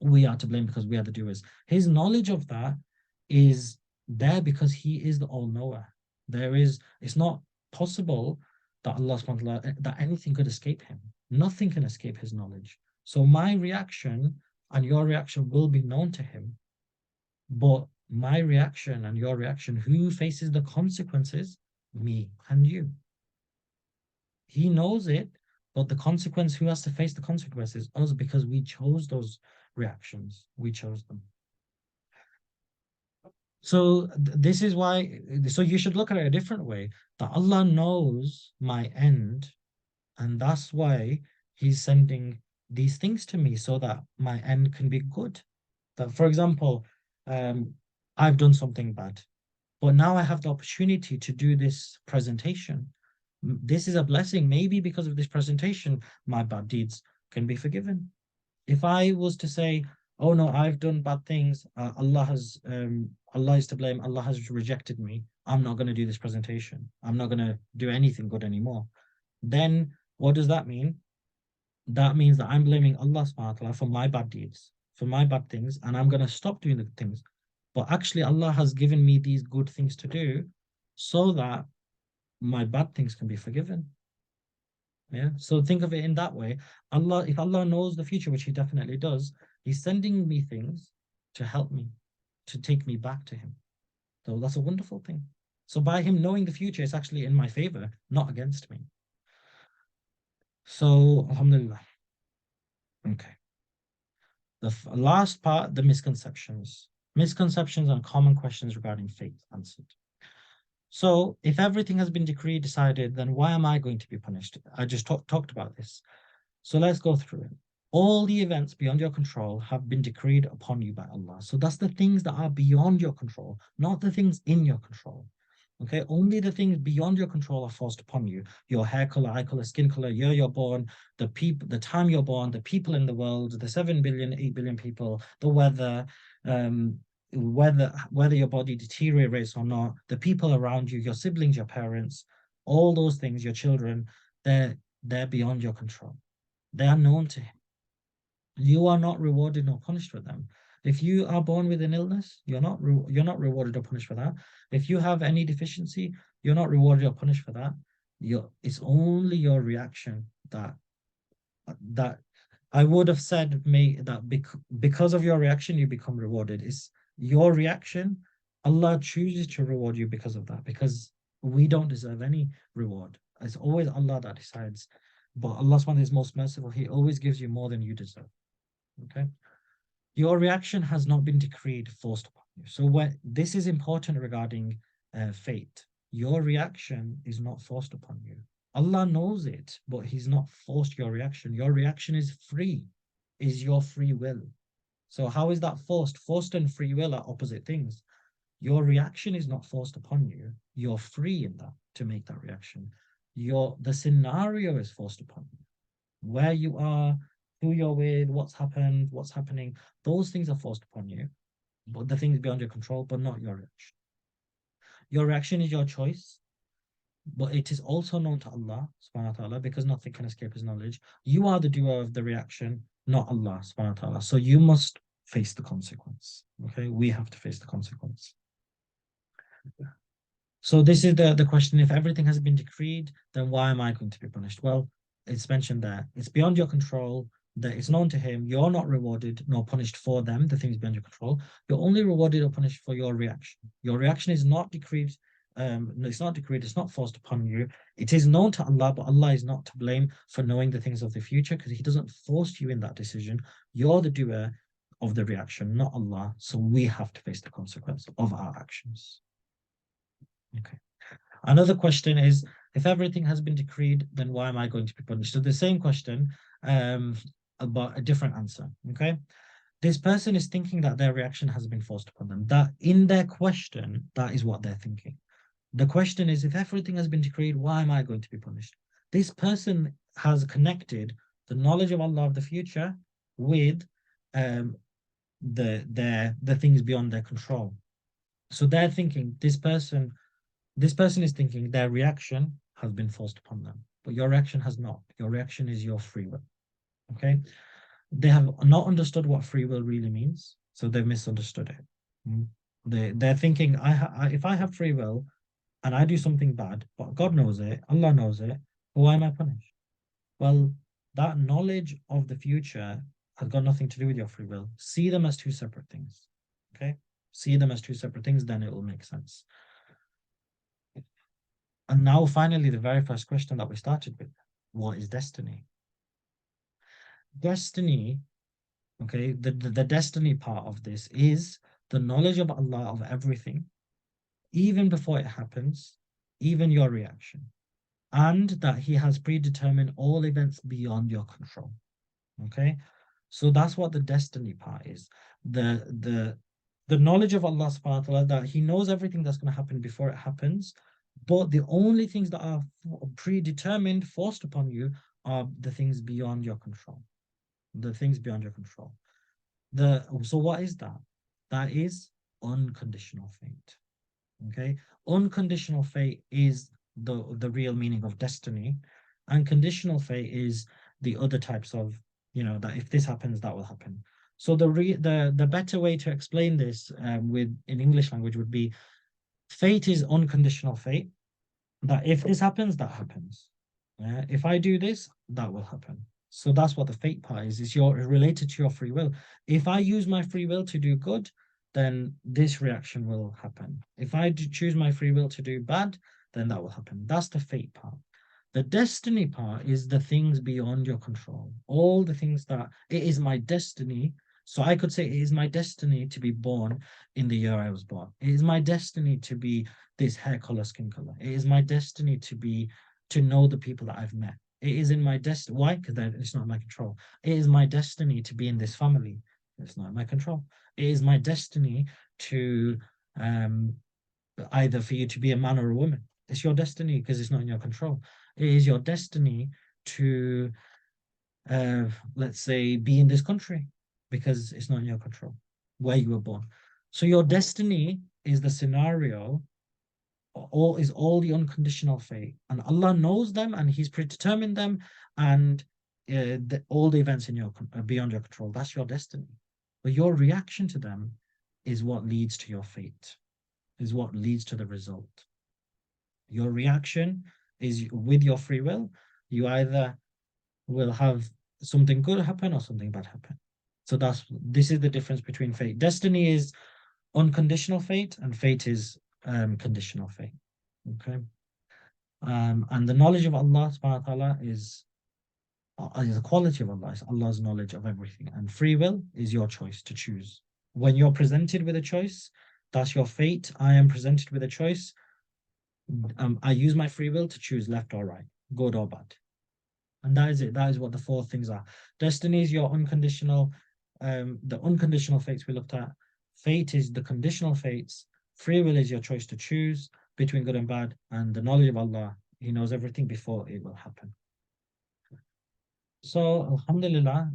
Speaker 1: We are to blame because we are the doers. His knowledge of that is there because He is the all-knower. It's not possible that Allah subhanahu wa ta'ala, that anything could escape Him. Nothing can escape His knowledge. So my reaction and your reaction will be known to Him. But my reaction and your reaction, who faces the consequences? Me and you. He knows it, but the consequence, who has to face the consequences? Us, because we chose those reactions. We chose them. So this is why, so you should look at it a different way, that Allah knows my end, and that's why He's sending these things to me so that my end can be good. That, for example, I've done something bad, but now I have the opportunity to do this presentation. This is a blessing. Maybe because of this presentation, my bad deeds can be forgiven. If I was to say, oh no, I've done bad things, Allah is to blame, Allah has rejected me, I'm not going to do this presentation, I'm not going to do anything good anymore, then what does that mean? That means that I'm blaming Allah subhanahu wa ta'ala for my bad deeds, for my bad things, and I'm going to stop doing the good things. But actually, Allah has given me these good things to do so that my bad things can be forgiven. Yeah. So think of it in that way. If Allah knows the future, which He definitely does, He's sending me things to help me, to take me back to Him. So that's a wonderful thing. So by Him knowing the future, it's actually in my favor, not against me. So, alhamdulillah. Okay. The last part, the misconceptions. Misconceptions and common questions regarding faith answered. So if everything has been decreed, decided, then why am I going to be punished? I just talked about this. So let's go through it. All the events beyond your control have been decreed upon you by Allah. So that's the things that are beyond your control, not the things in your control. Okay, only the things beyond your control are forced upon you. Your hair color, eye color, skin color, year you're born, the time you're born, the people in the world, the 7 billion, 8 billion people, the weather, whether your body deteriorates or not, the people around you, your siblings, your parents, all those things, your children, they're beyond your control. They are known to Him. You are not rewarded nor punished for them. If you are born with an illness, you're not rewarded or punished for that. If you have any deficiency, you're not rewarded or punished for that. It's only your reaction that I would have said because of your reaction you become rewarded. It's your reaction. Allah chooses to reward you because of that, because we don't deserve any reward. It's always Allah that decides. But Allah subhanahu wa ta'ala is most merciful. He always gives you more than you deserve. Okay. Your reaction has not been decreed, forced upon you. So this is important regarding fate. Your reaction is not forced upon you. Allah knows it, but He's not forced your reaction. Your reaction is free, is your free will. So how is that forced? Forced and free will are opposite things. Your reaction is not forced upon you. You're free in that to make that reaction. The scenario is forced upon you. Where you are, who you're with, what's happened, what's happening, those things are forced upon you. But the things beyond your control, but not your reaction. Your reaction is your choice, but it is also known to Allah subhanahu wa ta'ala, because nothing can escape His knowledge. You are the doer of the reaction, not Allah subhanahu wa ta'ala. So you must face the consequence. Okay, we have to face the consequence. So this is the question: if everything has been decreed, then why am I going to be punished? Well, it's mentioned there. It's beyond your control. That it's known to him. You're not rewarded nor punished for them, the things beyond your control. You're only rewarded or punished for your reaction. Your reaction is not decreed. No, it's not decreed. It's not forced upon you. It is known to Allah, but Allah is not to blame for knowing the things of the future because He doesn't force you in that decision. You're the doer of the reaction, not Allah. So we have to face the consequence of our actions. Okay. Another question is, if everything has been decreed, then why am I going to be punished? So the same question, but a different answer. Okay. This person is thinking that their reaction has been forced upon them. That in their question, that is what they're thinking. The question is, if everything has been decreed, why am I going to be punished? This person has connected the knowledge of Allah of the future with the things beyond their control. So they're thinking this person is thinking their reaction has been forced upon them, but your reaction has not. Your reaction is your free will. Okay. They have not understood what free will really means, so they've misunderstood it. They're thinking, if I have free will and I do something bad, but God knows it, Allah knows it, why am I punished? Well, that knowledge of the future has got nothing to do with your free will. See them as two separate things. Okay? See them as two separate things, then it will make sense. And now, finally, the very first question that we started with: what is destiny? Destiny, okay, the destiny part of this is the knowledge of Allah of everything, even before it happens, even your reaction, and that He has predetermined all events beyond your control. Okay, so that's what the destiny part is. The knowledge of Allah subhanahu wa ta'ala, that He knows everything that's going to happen before it happens, but the only things that are predetermined, forced upon you, are the things beyond your control. The things beyond your control. So what is that? That is unconditional fate. Okay, unconditional fate is the real meaning of destiny, and conditional fate is the other types of, that if this happens, that will happen. So the better way to explain this with in English language would be: fate is unconditional fate. That if this happens, that happens. If I do this, that will happen. So that's what the fate part is you're related to your free will. If I use my free will to do good, then this reaction will happen. If I choose my free will to do bad, then that will happen. That's the fate part. The destiny part is the things beyond your control. All the things that it is my destiny. So I could say it is my destiny to be born in the year I was born. It is my destiny to be this hair color, skin color. It is my destiny to know the people that I've met. It is in my destiny. Why? Because it's not in my control. It is my destiny to be in this family. It's not in my control. It is my destiny to either for you to be a man or a woman. It's your destiny because it's not in your control. It is your destiny to, let's say, be in this country because it's not in your control where you were born. So your destiny is the scenario, all the unconditional fate, and Allah knows them, and He's predetermined them, and all the events in your beyond your control. That's your destiny, but your reaction to them is what leads to your fate, is what leads to the result. Your reaction is with your free will. You either will have something good happen or something bad happen. So this is the difference between fate. Destiny is unconditional fate, and fate is conditional fate. Okay. And the knowledge of Allah subhanahu wa ta'ala is the quality of Allah, is Allah's knowledge of everything. And free will is your choice to choose. When you're presented with a choice, that's your fate. I am presented with a choice. I use my free will to choose left or right, good or bad. And that is it. That is what the four things are. Destiny is your unconditional, the unconditional fates we looked at. Fate is the conditional fates. Free will is your choice to choose between good and bad. And the knowledge of Allah, He knows everything before it will happen. So, alhamdulillah,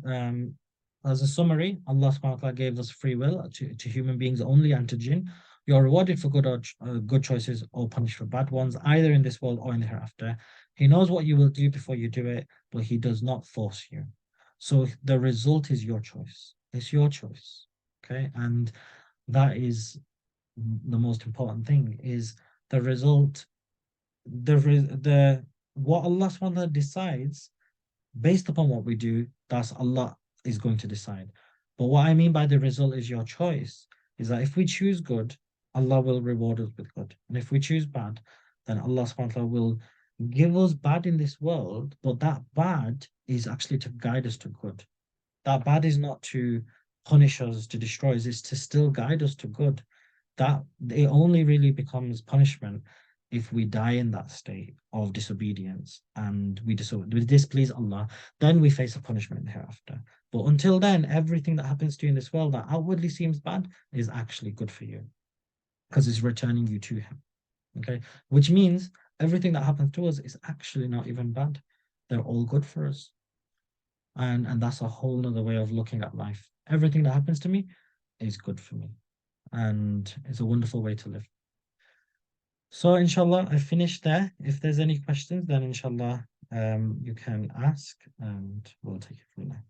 Speaker 1: as a summary, Allah subhanahu wa ta'ala gave us free will to human beings only and to jinn. You are rewarded for good choices or punished for bad ones, either in this world or in the hereafter. He knows what you will do before you do it, but He does not force you. So the result is your choice. It's your choice. Okay, and that is the most important thing is the result, the what Allah subhanahu wa ta'ala decides based upon what we do, that's Allah is going to decide. But what I mean by the result is your choice, is that if we choose good, Allah will reward us with good. And if we choose bad, then Allah subhanahu wa ta'ala will give us bad in this world, but that bad is actually to guide us to good. That bad is not to punish us, to destroy us, it's to still guide us to good. That it only really becomes punishment if we die in that state of disobedience and we displease Allah, then we face a punishment in the hereafter. But until then, everything that happens to you in this world that outwardly seems bad is actually good for you because it's returning you to Him. Okay, which means everything that happens to us is actually not even bad. They're all good for us. And that's a whole nother way of looking at life. Everything that happens to me is good for me. And it's a wonderful way to live. So inshallah, I finished there. If there's any questions, then inshallah, you can ask and we'll take it from there.